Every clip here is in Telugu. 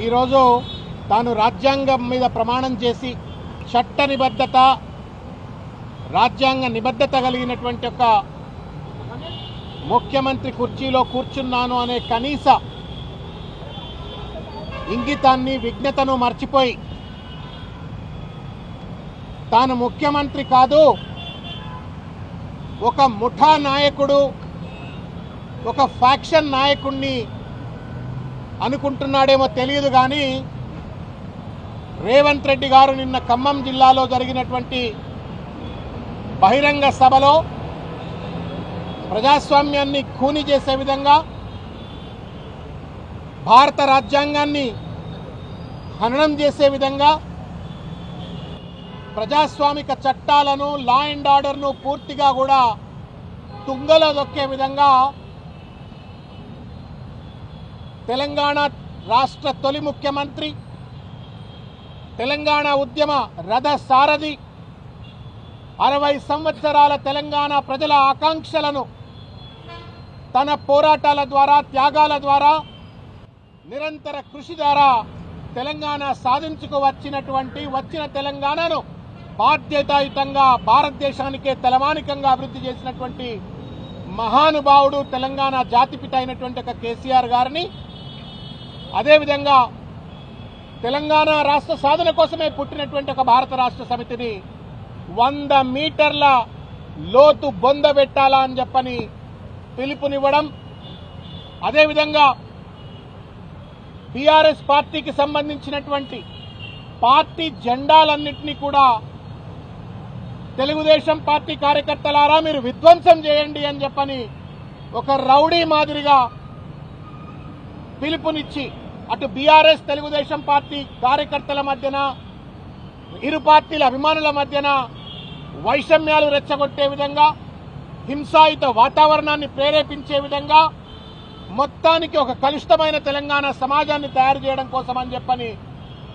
ఈరోజు తాను రాజ్యాంగం మీద ప్రమాణం చేసి చట్ట నిబద్ధత రాజ్యాంగ నిబద్ధత కలిగినటువంటి ఒక ముఖ్యమంత్రి కుర్చీలో కూర్చున్నాను అనే కనీస ఇంగితాన్ని విజ్ఞతను మర్చిపోయి తాను ముఖ్యమంత్రి కాదు, ఒక ముఠా నాయకుడు, ఒక ఫ్యాక్షన్ నాయకుడిని అనుకుంటున్నాడేమో తెలియదు. కానీ రేవంత్ రెడ్డి గారు నిన్న ఖమ్మం జిల్లాలో జరిగినటువంటి బహిరంగ సభలో ప్రజాస్వామ్యాన్ని ఖూనీ చేసే విధంగా, భారత రాజ్యాంగాన్ని హననం చేసే విధంగా, ప్రజాస్వామిక చట్టాలను, లా అండ్ ఆర్డర్ను పూర్తిగా కూడా తుంగలో దొక్కే విధంగా తెలంగాణ రాష్ట్ర తొలి ముఖ్యమంత్రి, తెలంగాణ ఉద్యమ రథ సారథి, 60 సంవత్సరాల తెలంగాణ ప్రజల ఆకాంక్షలను తన పోరాటాల ద్వారా, త్యాగాల ద్వారా, నిరంతర కృషి ద్వారా తెలంగాణ సాధించుకు వచ్చిన తెలంగాణను బాధ్యతాయుతంగా భారతదేశానికే తలమానికంగా అభివృద్ధి చేసినటువంటి మహానుభావుడు తెలంగాణ జాతిపిత అయినటువంటి ఒక కేసీఆర్ గారిని, అదేవిధంగా తెలంగాణ రాష్ట్ర సాధన కోసమే పుట్టినటువంటి ఒక భారత రాష్ట్ర సమితిని 100 మీటర్ల లోతు బొందబెట్టాలా అని చెప్పని పిలుపునివ్వడం, అదేవిధంగా బీఆర్ఎస్ పార్టీకి సంబంధించినటువంటి పార్టీ జెండాలన్నింటినీ కూడా తెలుగుదేశం పార్టీ కార్యకర్తలారా మీరు విధ్వంసం చేయండి అని చెప్పని ఒక రౌడీ మాదిరిగా పిలుపునిచ్చి అటు బీఆర్ఎస్ తెలుగుదేశం పార్టీ కార్యకర్తల మధ్యన, ఇరు పార్టీల అభిమానుల మధ్యన వైషమ్యాలు రెచ్చగొట్టే విధంగా, హింసాయుత వాతావరణాన్ని ప్రేరేపించే విధంగా, మొత్తానికి ఒక కలుషితమైన తెలంగాణ సమాజాన్ని తయారు చేయడం కోసం అని చెప్పని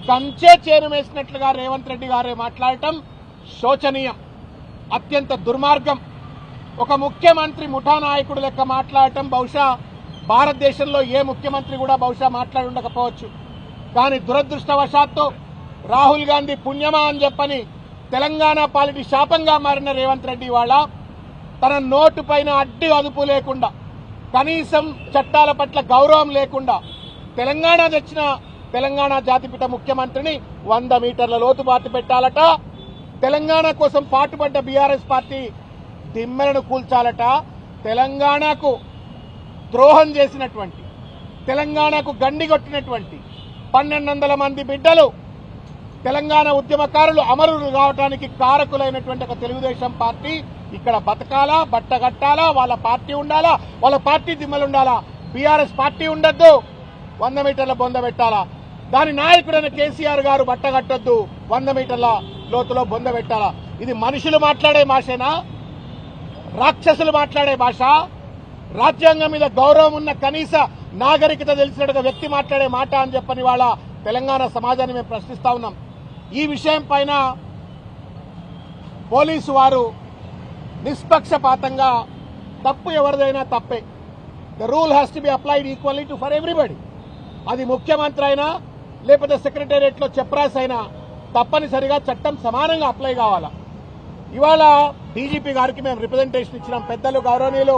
కంచే చేరు వేసినట్లుగా రేవంత్ రెడ్డి గారు మాట్లాడటం శోచనీయం, అత్యంత దుర్మార్గం. ఒక ముఖ్యమంత్రి ముఠా నాయకుడు లెక్క మాట్లాడటం బహుశా భారతదేశంలో ఏ ముఖ్యమంత్రి కూడా బహుశా మాట్లాడి ఉండకపోవచ్చు. కానీ దురదృష్టవశాత్తు రాహుల్ గాంధీ పుణ్యమా అని చెప్పని తెలంగాణ పాలిటి శాపంగా మారిన రేవంత్ రెడ్డి వాళ్ళ తన నోటు పైన అడ్డి అదుపు లేకుండా, కనీసం చట్టాల పట్ల గౌరవం లేకుండా తెలంగాణ తెచ్చిన తెలంగాణ జాతిపిత ముఖ్యమంత్రిని 100 మీటర్ల లోతు బాటు పెట్టాలట, తెలంగాణ కోసం పాటుపడ్డ బీఆర్ఎస్ పార్టీ దిమ్మెలను కూల్చాలట, తెలంగాణకు ద్రోహం చేసినటువంటి, తెలంగాణకు గండిగొట్టినటువంటి 1200 మంది బిడ్డలు తెలంగాణ ఉద్యమకారులు అమరులు కావడానికి కారకులైనటువంటి ఒక తెలుగుదేశం పార్టీ ఇక్కడ బతకాలా, బట్టగట్టాలా, వాళ్ళ పార్టీ ఉండాలా, వాళ్ళ పార్టీ దిమ్మలుండాలా, బీఆర్ఎస్ పార్టీ ఉండొద్దు, 100 మీటర్ల బొంద పెట్టాలా, దాని నాయకుడైన కేసీఆర్ గారు బట్టగట్టొద్దు, 100 మీటర్ల లోతులో బొంద పెట్టాలా. ఇది మనుషులు మాట్లాడే భాషేనా? రాక్షసులు మాట్లాడే భాష? రాజ్యాంగం మీద గౌరవం ఉన్న కనీస నాగరికత తెలిసిన వ్యక్తి మాట్లాడే మాట అని చెప్పని వాళ్ళ తెలంగాణ సమాజాన్ని మేము ప్రశ్నిస్తా ఉన్నాం. ఈ విషయం పైన పోలీసు వారు నిష్పక్షపాతంగా, తప్పు ఎవరిదైనా తప్పే, the rule has to be applied equally to for everybody. అది ముఖ్యమంత్రి అయినా లేకపోతే సెక్రటేరియట్లో చెప్రాస్ అయినా తప్పనిసరిగా చట్టం సమానంగా అప్లై కావాలా. ఇవాళ డీజీపీ గారికి మేము రిప్రజెంటేషన్ ఇచ్చినాం. పెద్దలు గౌరవనీయులు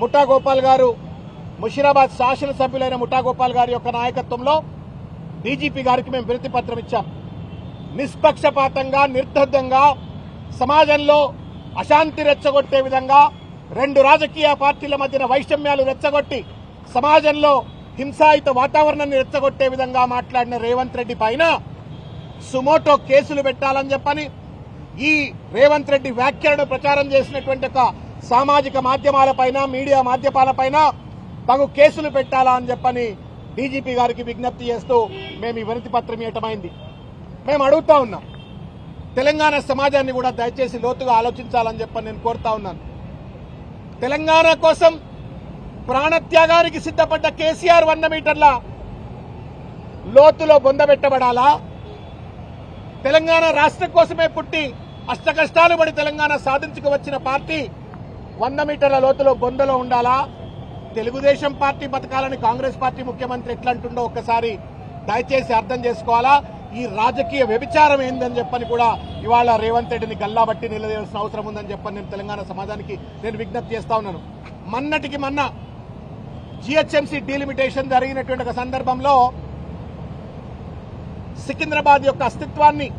ముఠా గోపాల్ గారు, ముషీరాబాద్ శాసనసభ్యులైన ముఠా గోపాల్ గారి యొక్క నాయకత్వంలో డీజీపీ గారికి మేము వినతి పత్రం ఇచ్చాం. నిష్పక్షపాతంగా, నిర్దగ్ధంగా సమాజంలో అశాంతి రెచ్చగొట్టే విధంగా, 2 రాజకీయ పార్టీల మధ్యన వైషమ్యాలు రెచ్చగొట్టి సమాజంలో హింసాయుత వాతావరణాన్ని రెచ్చగొట్టే విధంగా మాట్లాడిన రేవంత్ రెడ్డి పైన సుమోటో కేసులు పెట్టాలని చెప్పని, ఈ రేవంత్ రెడ్డి వ్యాఖ్యలను ప్రచారం చేసినటువంటి ఒక సామాజిక మాధ్యమాలపైన, మీడియా మాధ్యమాలపైన తగు కేసులు పెట్టాలా అని చెప్పని డీజీపీ గారికి విజ్ఞప్తి చేస్తూ మేము ఈ వినతి పత్రం ఇవ్వటమైంది. మేము అడుగుతా ఉన్నాం, తెలంగాణ సమాజాన్ని కూడా దయచేసి లోతుగా ఆలోచించాలని చెప్పని నేను కోరుతా ఉన్నాను. తెలంగాణ కోసం ప్రాణత్యాగానికి సిద్ధపడ్డ కేసీఆర్ 100 మీటర్ల లోతులో బొందబెట్టబడాలా? తెలంగాణ రాష్ట్రం కోసమే పుట్టి అష్టకష్టాలు పడి తెలంగాణ సాధించుకు వచ్చిన పార్టీ 100 మీటర్ల లోతులో బొందలో ఉండాలా? తెలుగుదేశం పార్టీ బతకాలని కాంగ్రెస్ పార్టీ ముఖ్యమంత్రి ఎట్లంటుండో ఒక్కసారి దయచేసి అర్థం చేసుకోవాలా. ఈ రాజకీయ వ్యభిచారం ఏందని చెప్పని కూడా ఇవాళ రేవంత్ రెడ్డిని గల్లాబట్టి నిలదీయాల్సిన అవసరం ఉందని చెప్పని నేను తెలంగాణ సమాజానికి నేను విజ్ఞప్తి చేస్తా ఉన్నాను. మొన్నటికి మొన్న జిహెచ్ఎంసీ డీలిమిటేషన్ జరిగినటువంటి ఒక సందర్భంలో సికింద్రాబాద్ యొక్క అస్తిత్వాన్ని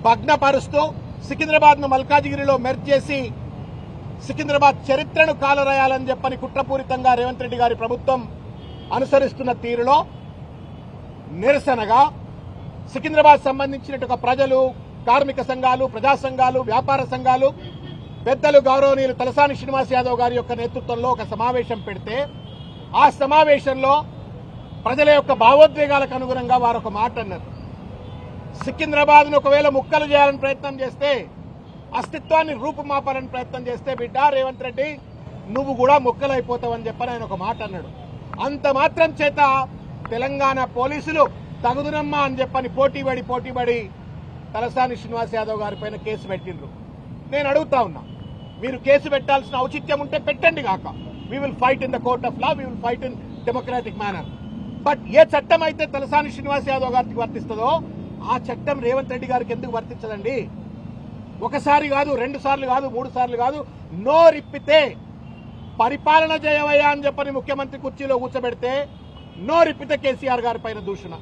భగ్నపరుస్తూ సికింద్రాబాద్ ను మల్కాజిగిరిలో మెర్జ్ చేసి సికింద్రాబాద్ చరిత్రను కాలరాయాలని చెప్పని కుట్రపూరితంగా రేవంత్ రెడ్డి గారి ప్రభుత్వం అనుసరిస్తున్న తీరులో నిరసనగా సికింద్రాబాద్ సంబంధించినటువంటి ప్రజలు, కార్మిక సంఘాలు, ప్రజా సంఘాలు, వ్యాపార సంఘాలు, పెద్దలు గౌరవనీయులు తలసాని శ్రీనివాస్ యాదవ్ గారి యొక్క నేతృత్వంలో ఒక సమావేశం పెడితే ఆ సమావేశంలో ప్రజల యొక్క భావోద్వేగాలకు అనుగుణంగా వారు ఒక మాట అన్నారు. సికింద్రాబాద్ ను ఒకవేళ ముక్కలు చేయాలని ప్రయత్నం చేస్తే, అస్తిత్వాన్ని రూపుమాపాలని ప్రయత్నం చేస్తే బిడ్డ రేవంత్ రెడ్డి నువ్వు కూడా ముక్కలైపోతావని చెప్పని ఆయన ఒక మాట అన్నాడు. అంత మాత్రం చేత తెలంగాణ పోలీసులు తగుదునమ్మా అని చెప్పని పోటీపడి తలసాని శ్రీనివాస్ యాదవ్ గారి పైన కేసు పెట్టిండ్రు. నేను అడుగుతా ఉన్నా, మీరు కేసు పెట్టాల్సిన ఔచిత్యం ఉంటే పెట్టండి కాక. We will fight in the court of law, we will fight in democratic manner. But ఏ చట్టం అయితే తలసాని శ్రీనివాస్ యాదవ్ గారికి వర్తిస్తుందో ఆ చట్టం రేవంత్ రెడ్డి గారికి ఎందుకు వర్తించదండి? ఒకసారి కాదు, 2 సార్లు కాదు, 3 సార్లు కాదు, నోరిప్పితే పరిపాలన చేయవయ్యా అని చెప్పని ముఖ్యమంత్రి కుర్చీలో కూర్చోబెడితే నోరిప్పితే కేసీఆర్ గారి పైన దూషణ,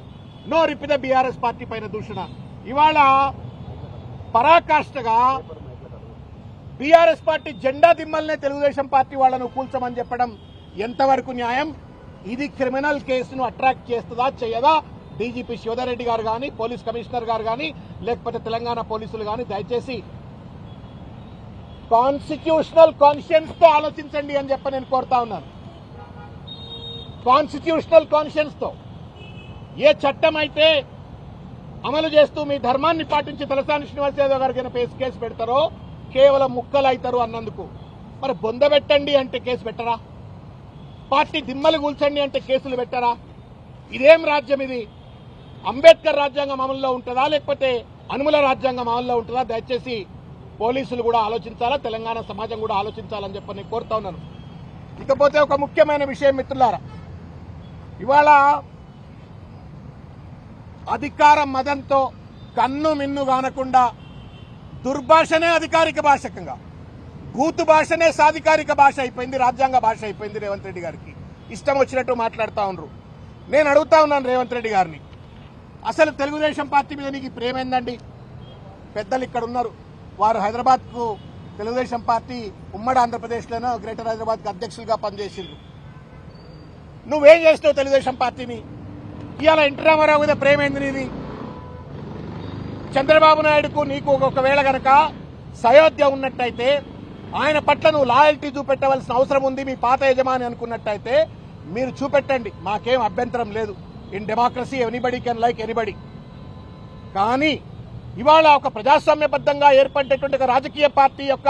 నోరిప్పితే బీఆర్ఎస్ పార్టీ పైన దూషణ. ఇవాళ పరాకాష్ఠగా బీఆర్ఎస్ పార్టీ జెండా దిమ్మల్నే తెలుగుదేశం పార్టీ వాళ్లను కూల్చమని చెప్పడం ఎంతవరకు న్యాయం? ఇది క్రిమినల్ కేసును అట్రాక్ట్ చేస్తుందా చేయదా? డీజీపీ శివధర్ గారు కానీ, పోలీస్ కమిషనర్ గారు కానీ, లేకపోతే తెలంగాణ పోలీసులు కానీ దయచేసి కాన్స్టిట్యూషనల్ కాన్షియన్స్ తో ఆలోచించండి అని చెప్పి నేను కోరుతా ఉన్నాను. కాన్స్టిట్యూషనల్ కాన్షియన్స్ తో ఏ చట్టం అయితే అమలు చేస్తూ మీ ధర్మాన్ని పాటించి తలసాని శ్రీనివాస్ యాదవ్ గారికి కేసు పెడతారో కేవలం ముక్కలు అవుతారు అన్నందుకు మరి బొందబెట్టండి అంటే కేసు పెట్టరా? పార్టీ దిమ్మలు కూల్చండి అంటే కేసులు పెట్టరా? ఇదేం రాజ్యం ఇది? అంబేద్కర్ రాజ్యాంగం అమల్లో ఉంటుందా లేకపోతే అనుముల రాజ్యాంగం అమల్లో ఉంటుందా? దయచేసి పోలీసులు కూడా ఆలోచించాలా, తెలంగాణ సమాజం కూడా ఆలోచించాలని చెప్పి నేను కోరుతా ఉన్నాను. ఇకపోతే ఒక ముఖ్యమైన విషయం మిత్రులారా, ఇవాళ అధికార మదంతో కన్ను మిన్ను కానకుండా దుర్భాషనే అధికారిక భాషకంగా, బూతు భాషనే సాధికారిక భాష అయిపోయింది, రాజ్యాంగ భాష అయిపోయింది రేవంత్ రెడ్డి గారికి. ఇష్టం వచ్చినట్టు మాట్లాడుతూ ఉన్నారు. నేను అడుగుతా ఉన్నాను రేవంత్ రెడ్డి గారిని, అసలు తెలుగుదేశం పార్టీ మీద నీకు ప్రేమ ఏందండి? పెద్దలు ఇక్కడ ఉన్నారు, వారు హైదరాబాద్కు తెలుగుదేశం పార్టీ ఉమ్మడి ఆంధ్రప్రదేశ్లోనో గ్రేటర్ హైదరాబాద్కు అధ్యక్షులుగా పనిచేసిండ్రు. నువ్వేం చేస్తావు తెలుగుదేశం పార్టీని? ఇవాళ ఎన్టీ రామారావు మీద ప్రేమ ఏంది నీది? చంద్రబాబు నాయుడుకు నీకు ఒకవేళ గనక సయోధ్య ఉన్నట్టయితే ఆయన పట్ల నువ్వు లాయల్టీ చూపెట్టవలసిన అవసరం ఉంది. మీ పాత యజమాని అనుకున్నట్టయితే మీరు చూపెట్టండి, మాకేం అభ్యంతరం లేదు. In democracy anybody can like anybody. కానీ ఇవాళ ఒక ప్రజాస్వామ్యబద్ధంగా ఏర్పడేటువంటి ఒక రాజకీయ పార్టీ యొక్క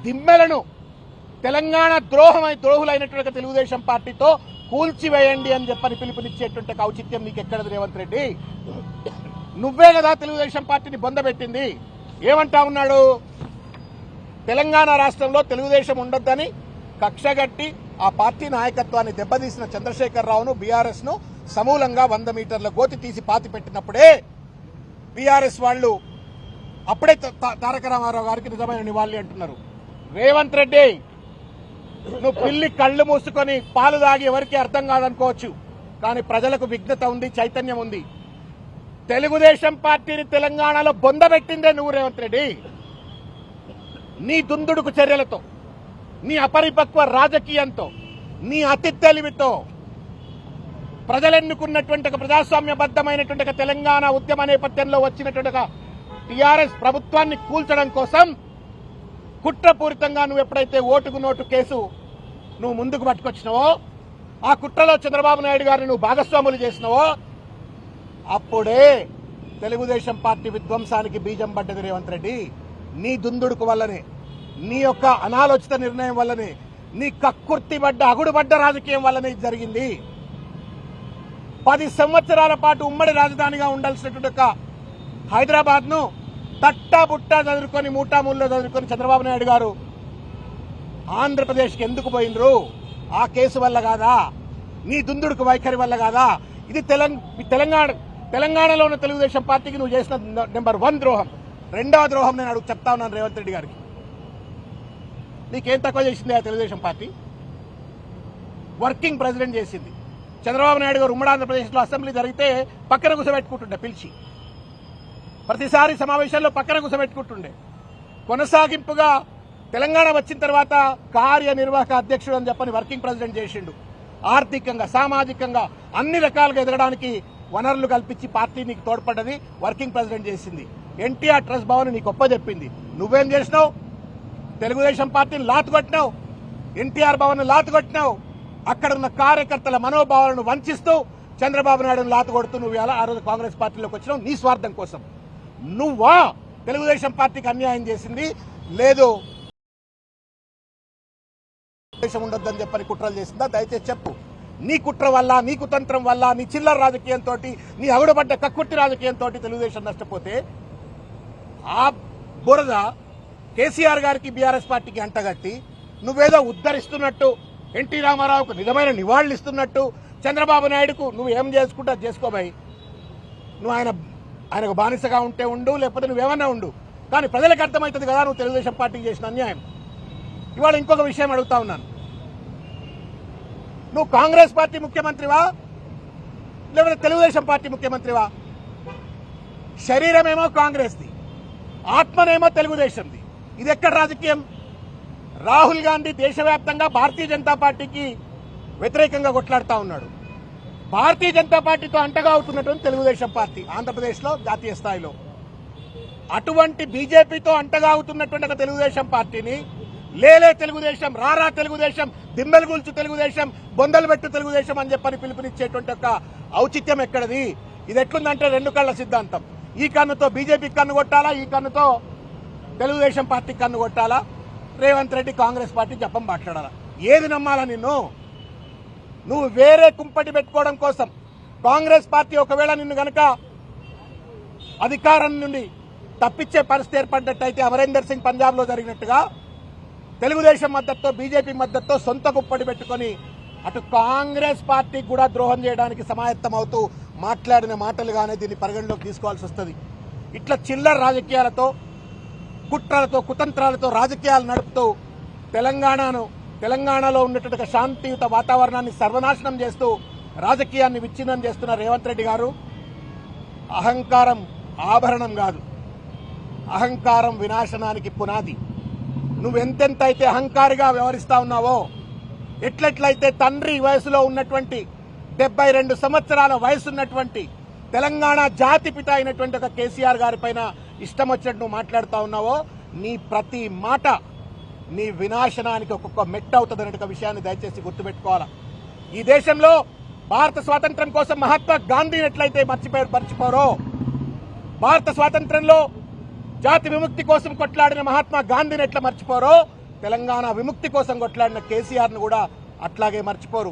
దిమ్మెలను తెలంగాణ ద్రోహులైనటువంటి తెలుగుదేశం పార్టీతో కూల్చివేయండి అని చెప్పని పిలుపునిచ్చేటువంటి ఔచిత్యం నీకు ఎక్కడది రేవంత్ రెడ్డి? నువ్వే కదా తెలుగుదేశం పార్టీని బొందబెట్టింది. ఏమంటా ఉన్నాడు? తెలంగాణ రాష్ట్రంలో తెలుగుదేశం ఉండొద్దని కక్షగట్టి ఆ పార్టీ నాయకత్వాన్ని దెబ్బతీసిన చంద్రశేఖరరావును, బీఆర్ఎస్ ను సమూలంగా 100 మీటర్ల గోతి తీసి పాతి పెట్టినప్పుడే బీఆర్ఎస్ వాళ్లు అప్పుడే తారక రామారావు గారికి నిజమైన నివాళి అంటున్నారు. రేవంత్ రెడ్డి, నువ్వు పిల్లి కళ్ళు మూసుకొని పాలు దాగి ఎవరికి అర్థం కాదనుకోవచ్చు, కానీ ప్రజలకు విఘ్నత ఉంది, చైతన్యం ఉంది. తెలుగుదేశం పార్టీని తెలంగాణలో బొందబెట్టిందే నువ్వు రేవంత్ రెడ్డి. నీ దుందుడుకు చర్యలతో, నీ అపరిపక్వ రాజకీయంతో, నీ అతి తెలివితో ప్రజలెన్నుకున్నటువంటి ఒక ప్రజాస్వామ్యబద్దమైనటువంటి ఒక తెలంగాణ ఉద్యమ నేపథ్యంలో వచ్చినటువంటి ఒక టీఆర్ఎస్ ప్రభుత్వాన్ని కూల్చడం కోసం కుట్రపూరితంగా నువ్వు ఎప్పుడైతే ఓటుకు నోటు కేసు నువ్వు ముందుకు పట్టుకొచ్చినావో, ఆ కుట్రలో చంద్రబాబు నాయుడు గారిని నువ్వు భాగస్వాములు చేసినావో, అప్పుడే తెలుగుదేశం పార్టీ విధ్వంసానికి బీజం పడ్డది రేవంత్ రెడ్డి. నీ దుందుడుకు వల్లనే, నీ యొక్క అనాలోచిత నిర్ణయం వల్లనే, నీ కక్కుర్తిబడ్డ అగుడుబడ్డ రాజకీయం వల్లనే ఇది జరిగింది. 10 సంవత్సరాల పాటు ఉమ్మడి రాజధానిగా ఉండాల్సినటువంటి ఒక హైదరాబాద్ ను తట్టా బుట్టా చదువుకొని మూటామూల్లో చదువుకొని చంద్రబాబు నాయుడు గారు ఆంధ్రప్రదేశ్కి ఎందుకు పోయినరు? ఆ కేసు వల్ల కాదా? నీ దుందుడుకు వైఖరి వల్ల కాదా? ఇది తెలంగాణలో ఉన్న తెలుగుదేశం పార్టీకి నువ్వు చేసిన నెంబర్ 1 ద్రోహం. రెండవ ద్రోహం నేను చెప్తా ఉన్నాను రేవంత్ రెడ్డి గారికి. నీకేం తక్కువ చేసింది ఆ తెలుగుదేశం పార్టీ? వర్కింగ్ ప్రెసిడెంట్ చేసింది. చంద్రబాబు నాయుడు గారు ఉమ్మడి ఆంధ్రప్రదేశ్లో అసెంబ్లీ జరిగితే పక్కన కూర్చోబెట్టుకుంటుండే, పిలిచి ప్రతిసారి సమావేశాల్లో పక్కన కూర్చోబెట్టుకుంటుండే. కొనసాగింపుగా తెలంగాణ వచ్చిన తర్వాత కార్యనిర్వాహక అధ్యక్షుడు అని చెప్పని వర్కింగ్ ప్రెసిడెంట్ చేసిండు. ఆర్థికంగా, సామాజికంగా అన్ని రకాలుగా ఎదగడానికి వనరులు కల్పించి పార్టీ నీకు తోడ్పడ్డది వర్కింగ్ ప్రెసిడెంట్ చేసింది. ఎన్టీఆర్ ట్రస్ట్ భవన్ నీకు గొప్ప చెప్పింది. నువ్వేం చేసినావు? తెలుగుదేశం పార్టీని లాతుకొట్టినావు, ఎన్టీఆర్ భవన్ లాతుకొట్టినావు. అక్కడ ఉన్న కార్యకర్తల మనోభావాలను వంచిస్తూ చంద్రబాబు నాయుడును లాతగొడుతూ నువ్వు ఎలా ఆ రోజు కాంగ్రెస్ పార్టీలోకి వచ్చినావు? నీ స్వార్థం కోసం. నువ్వా తెలుగుదేశం పార్టీకి అన్యాయం చేసింది? లేదు ఉండొద్దని చెప్పని కుట్రలు చేసిందా? దయచేసి చెప్పు. నీ కుట్ర వల్ల, నీ కుతంత్రం వల్ల, నీ చిల్లర రాజకీయంతో, నీ అగుడబడ్డ కక్కుర్తి రాజకీయంతో తెలుగుదేశం నష్టపోతే ఆ బురద కేసీఆర్ గారికి, బీఆర్ఎస్ పార్టీకి అంటగట్టి నువ్వేదో ఉద్ధరిస్తున్నట్టు, ఎన్టీ రామారావుకు నిజమైన నివాళులు ఇస్తున్నట్టు, చంద్రబాబు నాయుడుకు నువ్వు ఏం చేసుకుంటా చేసుకోబాయి. నువ్వు ఆయనకు బానిసగా ఉంటే ఉండు, లేకపోతే నువ్వేమన్నా ఉండు, కానీ ప్రజలకు అర్థమవుతుంది కదా నువ్వు తెలుగుదేశం పార్టీకి చేసిన అన్యాయం. ఇవాళ ఇంకొక విషయం అడుగుతా ఉన్నాను. నువ్వు కాంగ్రెస్ పార్టీ ముఖ్యమంత్రివా లేకపోతే తెలుగుదేశం పార్టీ ముఖ్యమంత్రివా? శరీరమేమో కాంగ్రెస్ది, ఆత్మనేమో తెలుగుదేశంది. ఇది ఎక్కడ రాజకీయం? రాహుల్ గాంధీ దేశవ్యాప్తంగా భారతీయ జనతా పార్టీకి వ్యతిరేకంగా కొట్లాడుతూ ఉన్నాడు. భారతీయ జనతా పార్టీతో అంటగా అవుతున్నటువంటి తెలుగుదేశం పార్టీ ఆంధ్రప్రదేశ్లో జాతీయ స్థాయిలో, అటువంటి బీజేపీతో అంటగా అవుతున్నటువంటి ఒక తెలుగుదేశం పార్టీని లేలే తెలుగుదేశం, రారా తెలుగుదేశం, దిమ్మెలు గుల్చు తెలుగుదేశం, బొందలు పెట్టు తెలుగుదేశం అని చెప్పని పిలుపునిచ్చేటువంటి ఒక ఔచిత్యం ఎక్కడది? ఇది ఎట్లుందంటే 2 కళ్ల సిద్ధాంతం. ఈ కన్నుతో బీజేపీకి కన్ను కొట్టాలా, ఈ కన్నుతో తెలుగుదేశం పార్టీకి కన్ను కొట్టాలా, రేవంత్ రెడ్డి కాంగ్రెస్ పార్టీ జపం మాట్లాడాలా? ఏది నమ్మాలా నిన్ను? నువ్వు వేరే కుంపటి పెట్టుకోవడం కోసం కాంగ్రెస్ పార్టీ ఒకవేళ నిన్ను గనక అధికారం నుండి తప్పించే పరిస్థితి ఏర్పడ్డట్టయితే అమరేందర్ సింగ్ పంజాబ్ లో జరిగినట్టుగా తెలుగుదేశం మద్దతుతో, బీజేపీ మద్దతుతో సొంత కుంపటి పెట్టుకుని అటు కాంగ్రెస్ పార్టీకి కూడా ద్రోహం చేయడానికి సమాయత్తమవుతూ మాట్లాడిన మాటలుగానే దీన్ని పరిగణలోకి తీసుకోవాల్సి వస్తుంది. ఇట్లా చిల్లర రాజకీయాలతో, కుట్రలతో, కుతంత్రాలతో రాజకీయాలు నడుపుతూ తెలంగాణలో ఉన్నటువంటి శాంతియుత వాతావరణాన్ని సర్వనాశనం చేస్తూ రాజకీయాన్ని విచ్ఛిన్నం చేస్తున్న రేవంత్ రెడ్డి గారు, అహంకారం ఆభరణం కాదు, అహంకారం వినాశనానికి పునాది. నువ్వెంతెంత అయితే అహంకారిగా వ్యవహరిస్తా ఉన్నావో, ఎట్లెట్లయితే తండ్రి వయసులో ఉన్నటువంటి 72 సంవత్సరాల వయసున్నటువంటి తెలంగాణ జాతిపిత అయినటువంటి ఒక కేసీఆర్ గారి పైన ఇష్టం వచ్చినట్టు నువ్వు మాట్లాడుతూ ఉన్నావో, నీ ప్రతి మాట నీ వినాశనానికి ఒక్కొక్క మెట్టు అవుతుందనే ఒక విషయాన్ని దయచేసి గుర్తుపెట్టుకోవాలా. ఈ దేశంలో భారత స్వాతంత్ర్యం కోసం మహాత్మా గాంధీని ఎట్లయితే మర్చిపోరో, భారత స్వాతంత్ర్యంలో జాతి విముక్తి కోసం కొట్లాడిన మహాత్మా గాంధీని ఎట్లా మర్చిపోరో, తెలంగాణ విముక్తి కోసం కొట్లాడిన కేసీఆర్ ను కూడా అట్లాగే మర్చిపోరు.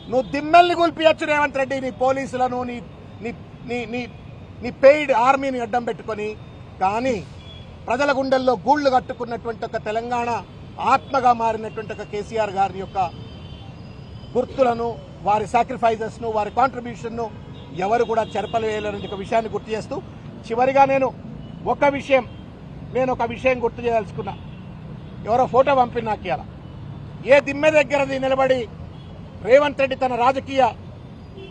నువ్వు దిమ్మెల్ని కూల్పియచ్చు రేవంత్ రెడ్డి, నీ పోలీసులను, నీ పెయిడ్ ఆర్మీని అడ్డం పెట్టుకుని. కానీ ప్రజల గుండెల్లో గూళ్లు కట్టుకున్నటువంటి ఒక తెలంగాణ ఆత్మగా మారినటువంటి ఒక కేసీఆర్ గారి యొక్క గుర్తులను, వారి సాక్రిఫైజెస్ ను, వారి కాంట్రిబ్యూషన్ ను ఎవరు కూడా చెరపలేరనే ఒక విషయాన్ని గుర్తు చేస్తూ, చివరిగా నేను ఒక విషయం గుర్తు చేయదలుచుకున్నా. ఎవరో ఫోటో పంపి నాకు ఇవ్వాల. ఏ దిమ్మె దగ్గరది నిలబడి రేవంత్ రెడ్డి తన రాజకీయ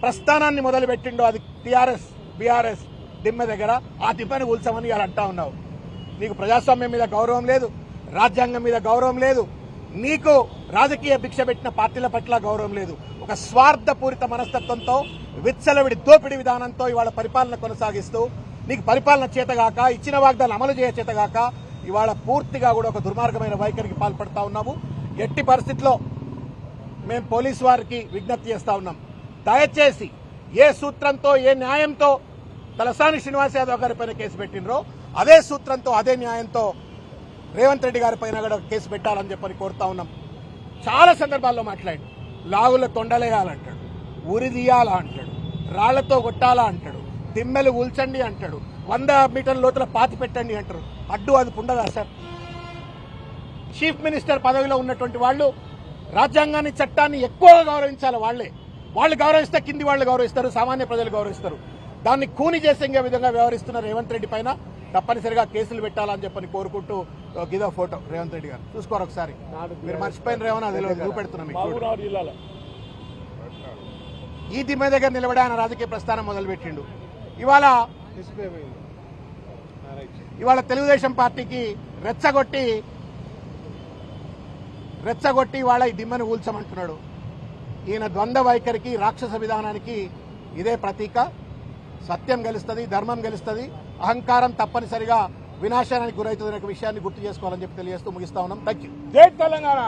ప్రస్థానాన్ని మొదలుపెట్టిండో అది టీఆర్ఎస్ బీఆర్ఎస్ దిమ్మె దగ్గర, ఆ దిమ్మెను కూల్చమని ఇలా అంటా ఉన్నావు. నీకు ప్రజాస్వామ్యం మీద గౌరవం లేదు, రాజ్యాంగం మీద గౌరవం లేదు, నీకు రాజకీయ భిక్ష పెట్టిన పార్టీల పట్ల గౌరవం లేదు. ఒక స్వార్థపూరిత మనస్తత్వంతో, విచ్చలవిడి దోపిడీ విధానంతో ఇవాళ పరిపాలన కొనసాగిస్తూ, నీకు పరిపాలన చేతగాక, ఇచ్చిన వాగ్దానాలు అమలు చేయ చేతగాక ఇవాళ పూర్తిగా కూడా ఒక దుర్మార్గమైన వైఖరికి పాల్పడతా ఉన్నాము. ఎట్టి పరిస్థితిలో మేము పోలీసు వారికి విజ్ఞప్తి చేస్తా ఉన్నాం, దయచేసి ఏ సూత్రంతో, ఏ న్యాయంతో తలసాని శ్రీనివాస్ యాదవ్ గారి పైన కేసు పెట్టినరో అదే సూత్రంతో, అదే న్యాయంతో రేవంత్ రెడ్డి గారి పైన కూడా కేసు పెట్టాలని చెప్పని కోరుతా ఉన్నాం. చాలా సందర్భాల్లో మాట్లాడు, లాగుల తొండలేయాలంటాడు, ఉరి తీయాలా అంటాడు, రాళ్లతో కొట్టాలా అంటాడు, దిమ్మెలు కూల్చండి అంటాడు, 100 మీటర్ల లోతుల పాతి పెట్టండి అంటారు. అడ్డు అది ఉండదా సార్? చీఫ్ మినిస్టర్ పదవిలో ఉన్నటువంటి వాళ్ళు రాజ్యాంగాన్ని, చట్టాన్ని ఎక్కువగా గౌరవించాలి. వాళ్లే వాళ్ళు గౌరవిస్తే కింది వాళ్ళు గౌరవిస్తారు, సామాన్య ప్రజలు గౌరవిస్తారు. దాన్ని కూని చేసే విధంగా వ్యవహరిస్తున్న రేవంత్ రెడ్డి పైన తప్పనిసరిగా కేసులు పెట్టాలని చెప్పని కోరుకుంటూ గిదో ఫోటో రేవంత్ రెడ్డి గారు చూసుకోరు ఒకసారి. మీరు మర్చిపోయిన రేవన్నా తెలియదు, చూపెడుతున్నా మీకు. ఈ దిమ్మె దగ్గర నిలబడి ఆయన రాజకీయ ప్రస్థానం మొదలుపెట్టిండు. ఇవాళ తెలుగుదేశం పార్టీకి రెచ్చగొట్టి వాళ్ళ ఈ దిమ్మను ఊల్చమంటున్నాడు. ఈయన ద్వంద్వ వైఖరికి, రాక్షస విధానానికి ఇదే ప్రతీక. సత్యం గెలుస్తుంది, ధర్మం గెలుస్తుంది, అహంకారం తప్పనిసరిగా వినాశనానికి గురవుతుందనే విషయాన్ని గుర్తు చేసుకోవాలని చెప్పి తెలియజేస్తూ ముగిస్తా ఉన్నాం. Thank you. జై తెలంగాణ.